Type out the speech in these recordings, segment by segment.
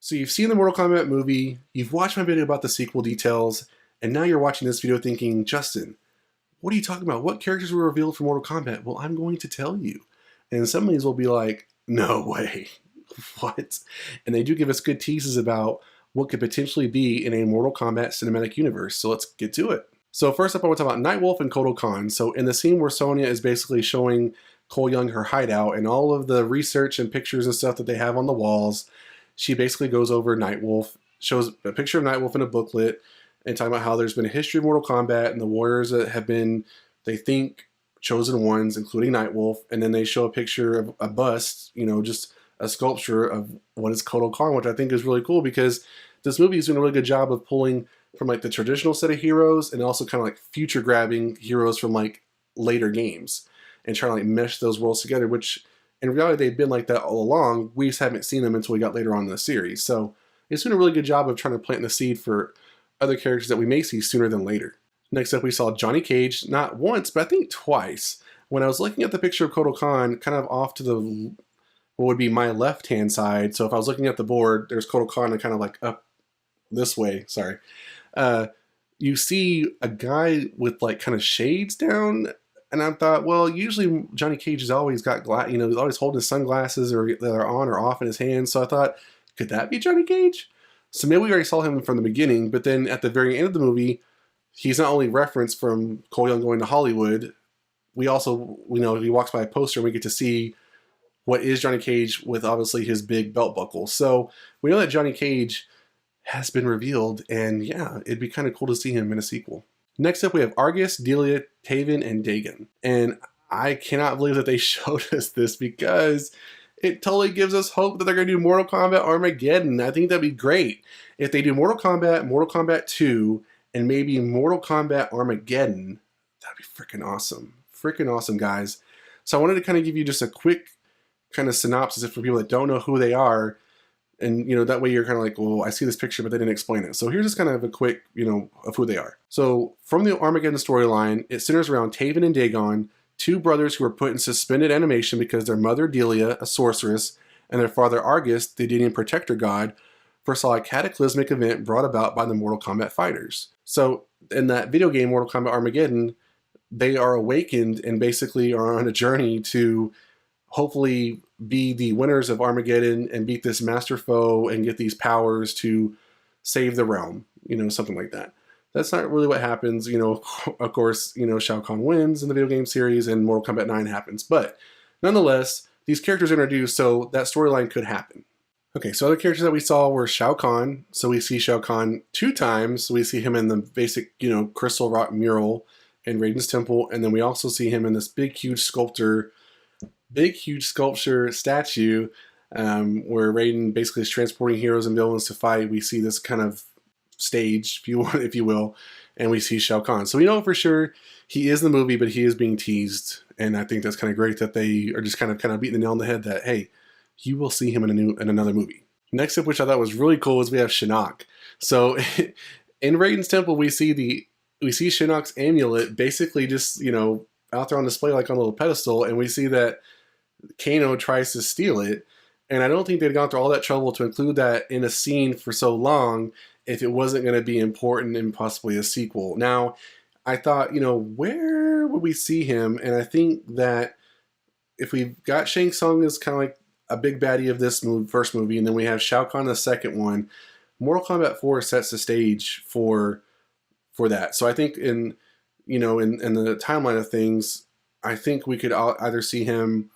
So you've seen the Mortal Kombat movie, you've watched my video about the sequel details, and now you're watching this video thinking, Justin, what are you talking about? What characters were revealed for Mortal Kombat? Well, I'm going to tell you. And some of these will be like, no way. What? And they do give us good teases about what could potentially be in a Mortal Kombat cinematic universe. So let's get to it. So first up, I want to talk about Nightwolf and Kotal Khan. So in the scene where Sonya is basically showing Cole Young her hideout and all of the research and pictures and stuff that they have on the walls, she basically goes over Nightwolf, shows a picture of Nightwolf in a booklet, and talking about how there's been a history of Mortal Kombat and the warriors that have been, they think, chosen ones, including Nightwolf. And then they show a picture of a bust, you know, just a sculpture of what is Kotal Khan, which I think is really cool because this movie is doing a really good job of pulling from like the traditional set of heroes and also kind of like future grabbing heroes from like later games and trying to like mesh those worlds together, which in reality they've been like that all along. We just haven't seen them until we got later on in the series. So it's doing a really good job of trying to plant the seed for other characters that we may see sooner than later. Next up, we saw Johnny Cage, not once, but I think twice. When I was looking at the picture of Kotal Khan, kind of off to the, what would be my left-hand side. So if I was looking at the board, there's Kotal Khan and kind of like up this way, sorry. You see a guy with like kind of shades down, and I thought, well, usually Johnny Cage has always got, you know, he's always holding his sunglasses or that are on or off in his hands. So I thought, could that be Johnny Cage? So maybe we already saw him from the beginning, but then at the very end of the movie, he's not only referenced from Cole Young going to Hollywood, we also, you know, he walks by a poster and we get to see what is Johnny Cage with obviously his big belt buckle. So we know that Johnny Cage has been revealed, and yeah, it'd be kind of cool to see him in a sequel. Next up, we have Argus, Delia, Taven, and Daegon. And I cannot believe that they showed us this because it totally gives us hope that they're going to do Mortal Kombat Armageddon. I think that'd be great. If they do Mortal Kombat 2, and maybe Mortal Kombat Armageddon, that'd be freaking awesome. Freaking awesome, guys. So I wanted to kind of give you just a quick kind of synopsis for people that don't know who they are. And, you know, that way you're kind of like, well, I see this picture, but they didn't explain it. So here's just kind of a quick, you know, of who they are. So from the Armageddon storyline, it centers around Taven and Daegon, two brothers who were put in suspended animation because their mother, Delia, a sorceress, and their father, Argus, the Daegon protector god, foresaw a cataclysmic event brought about by the Mortal Kombat fighters. So in that video game, Mortal Kombat Armageddon, they are awakened and basically are on a journey to hopefully be the winners of Armageddon and beat this master foe and get these powers to save the realm, you know, something like that. That's not really what happens. You know, of course, you know, Shao Kahn wins in the video game series and Mortal Kombat 9 happens. But nonetheless, these characters are introduced, so that storyline could happen. Okay, so other characters that we saw were Shao Kahn. So we see Shao Kahn 2 times. So we see him in the basic, you know, crystal rock mural in Raiden's temple. And then we also see him in this big, huge sculpture statue where Raiden basically is transporting heroes and villains to fight. We see this kind of stage, if you will, and we see Shao Kahn. So we know for sure he is in the movie, but he is being teased. And I think that's kind of great that they are just kind of beating the nail on the head that, hey, you will see him in another movie. Next up, which I thought was really cool, is we have Shinnok. So in Raiden's temple, we see Shinnok's amulet basically just, you know, out there on display like on a little pedestal, and we see that Kano tries to steal it. And I don't think they'd gone through all that trouble to include that in a scene for so long if it wasn't going to be important in possibly a sequel. Now, I thought, you know, where would we see him? And I think that if we've got Shang Tsung as kind of like a big baddie of this first movie, and then we have Shao Kahn the second one, Mortal Kombat 4 sets the stage for that. So I think in the timeline of things, I think we could either see him,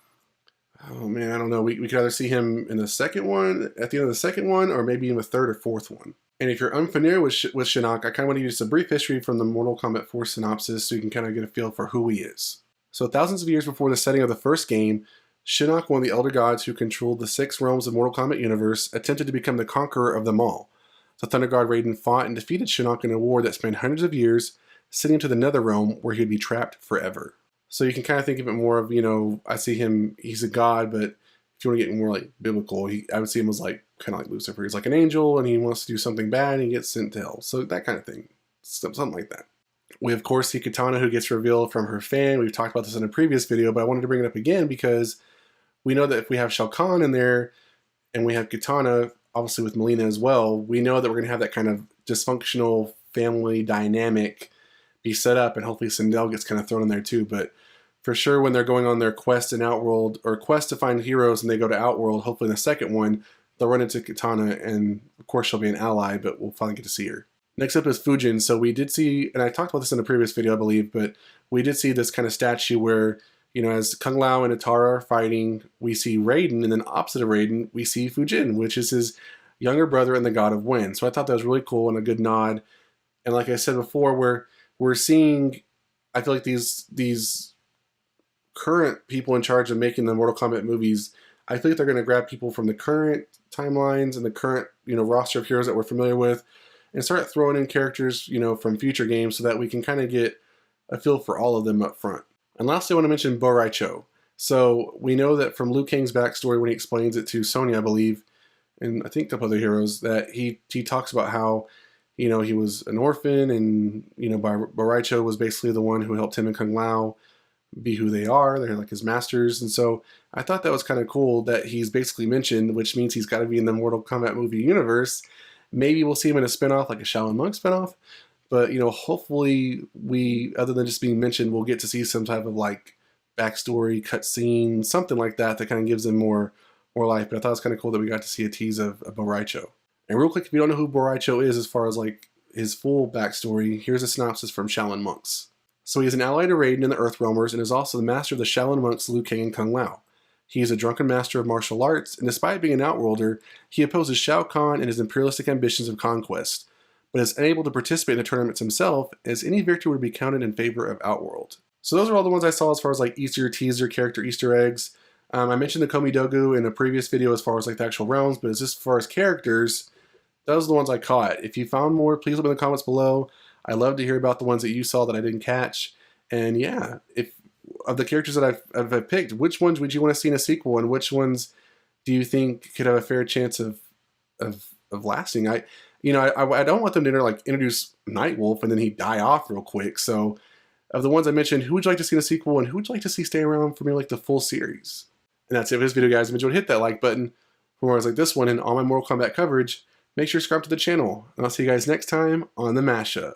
oh man, I don't know, we could either see him in the second one, at the end of the second one, or maybe in the third or fourth one. And if you're unfamiliar with Shinnok, I kind of want to use a brief history from the Mortal Kombat 4 synopsis so you can kind of get a feel for who he is. So thousands of years before the setting of the first game, Shinnok, one of the Elder Gods who controlled the 6 realms of Mortal Kombat universe, attempted to become the conqueror of them all. The Thunder God Raiden fought and defeated Shinnok in a war that spanned hundreds of years, sending to the Nether Realm where he'd be trapped forever. So you can kind of think of it more of, you know, I see him, he's a god, but if you want to get more like biblical, I would see him as like kind of like Lucifer. He's like an angel and he wants to do something bad and he gets sent to hell. So that kind of thing, something like that. We of course see Kitana, who gets revealed from her fan. We've talked about this in a previous video, but I wanted to bring it up again because we know that if we have Shao Kahn in there and we have Kitana, obviously with Melina as well, we know that we're going to have that kind of dysfunctional family dynamic be set up, and hopefully Sindel gets kind of thrown in there too. But for sure, when they're going on their quest in Outworld, or quest to find heroes, and they go to Outworld, hopefully in the second one, they'll run into Kitana, and of course she'll be an ally, but we'll finally get to see her. Next up is Fujin. So we did see, and I talked about this in a previous video, I believe, but we did see this kind of statue where, you know, as Kung Lao and Atara are fighting, we see Raiden, and then opposite of Raiden, we see Fujin, which is his younger brother and the god of wind. So I thought that was really cool and a good nod. And like I said before, we're seeing, I feel like these current people in charge of making the Mortal Kombat movies, I feel like they're going to grab people from the current timelines and the current, you know, roster of heroes that we're familiar with, and start throwing in characters, you know, from future games, so that we can kind of get a feel for all of them up front. And lastly, I want to mention Rai Cho. So we know that from Liu Kang's backstory, when he explains it to Sonya, I believe, and I think a couple other heroes, that he talks about how, you know, he was an orphan, and, you know, Rai Cho was basically the one who helped him and Kung Lao be who they are. They're like his masters. And so I thought that was kind of cool that he's basically mentioned, which means he's got to be in the Mortal Kombat movie universe. Maybe we'll see him in a spinoff, like a Shaolin Monk spinoff. But, you know, hopefully we, other than just being mentioned, we'll get to see some type of like backstory, cutscene, something like that kind of gives him more life. But I thought it was kind of cool that we got to see a tease of Rai Cho. And real quick, if you don't know who Rai Cho is as far as like his full backstory, here's a synopsis from Shaolin Monks. So he is an ally to Raiden in the Earthrealmers, and is also the master of the Shaolin Monks Liu Kang and Kung Lao. He is a drunken master of martial arts, and despite being an outworlder, he opposes Shao Kahn and his imperialistic ambitions of conquest, but is unable to participate in the tournaments himself, as any victory would be counted in favor of Outworld. So those are all the ones I saw as far as like Easter teaser character Easter eggs. I mentioned the Komi Dogu in a previous video as far as like the actual realms, but as far as characters, those are the ones I caught. If you found more, please let me know in the comments below. I love to hear about the ones that you saw that I didn't catch. And yeah, if of the characters that I've picked, which ones would you want to see in a sequel, and which ones do you think could have a fair chance of lasting? I don't want them to introduce Nightwolf and then he die off real quick. So of the ones I mentioned, who would you like to see in a sequel, and who would you like to see stay around for maybe like the full series? And that's it for this video, guys. If you enjoyed, hit that like button for more like this one and all my Mortal Kombat coverage. Make sure to subscribe to the channel, and I'll see you guys next time on the Mashup.